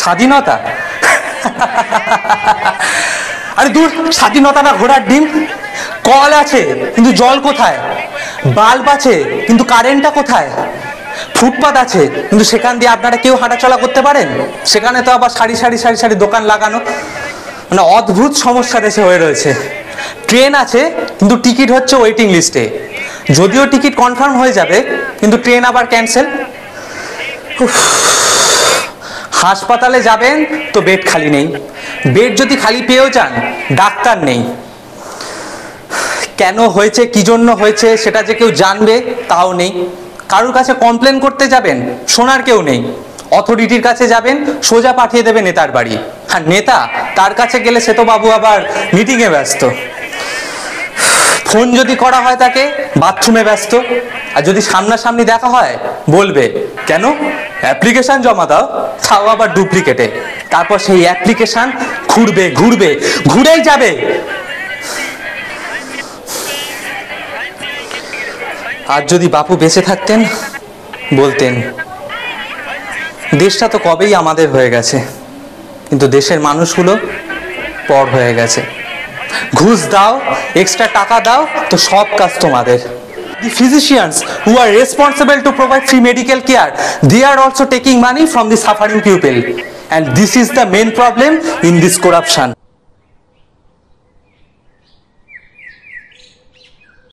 স্বাধীনতা? আরে দূর, স্বাধীনতা না ঘোড়ার ডিম। কল আছে কিন্তু জল কোথায়? বাল্ব আছে কিন্তু কারেন্টটা কোথায়? ফুটপাত আছে কিন্তু সেখান দিয়ে আপনারা কেউ হাঁটাচলা করতে পারেন? সেখানে তো আবার সারি সারি সারি সারি দোকান লাগানো। মানে অদ্ভুত সমস্যা দেশে হয়ে রয়েছে। ট্রেন আছে কিন্তু টিকিট হচ্ছে ওয়েটিং লিস্টে, যদিও টিকিট কনফার্ম হয়ে যাবে কিন্তু ট্রেন আবার ক্যান্সেল। হাসপাতালে যাবেন তো বেড খালি নেই, বেড যদি খালি পেয়েও যান ডাক্তার নেই। কেন হয়েছে, কি জন্য হয়েছে সেটা যে কেউ জানবে তাও নেই। কারোর কাছে কমপ্লেন করতে যাবেন, শোনার কেউ নেই। অথরিটির কাছে যাবেন, সোজা পাঠিয়ে দেবে নেতার বাড়ি। আর নেতা, তার কাছে গেলে সে তো বাবু আবার মিটিংয়ে ব্যস্ত। ফোন যদি করা হয় তাকে, বাথরুমে ব্যস্ত। আর যদি সামনাসামনি দেখা হয় বলবে কেন, অ্যাপ্লিকেশন জমা দাও, তাও আবার ডুপ্লিকেটে। তারপর সেই অ্যাপ্লিকেশন ঘুরবে ঘুরবে, ঘুরেই যাবে। আর যদি বাপু বেঁচে থাকতেন, বলতেন দেশটা তো কবেই আমাদের হয়ে গেছে, কিন্তু দেশের মানুষগুলো পর হয়ে গেছে। ঘুষ দাও, এক্সট্রা টাকা দাও, তো সব কাজ তোমাদের। The physicians who are responsible to provide free medical care, they are also taking money from the suffering people, and this is the main problem in this corruption.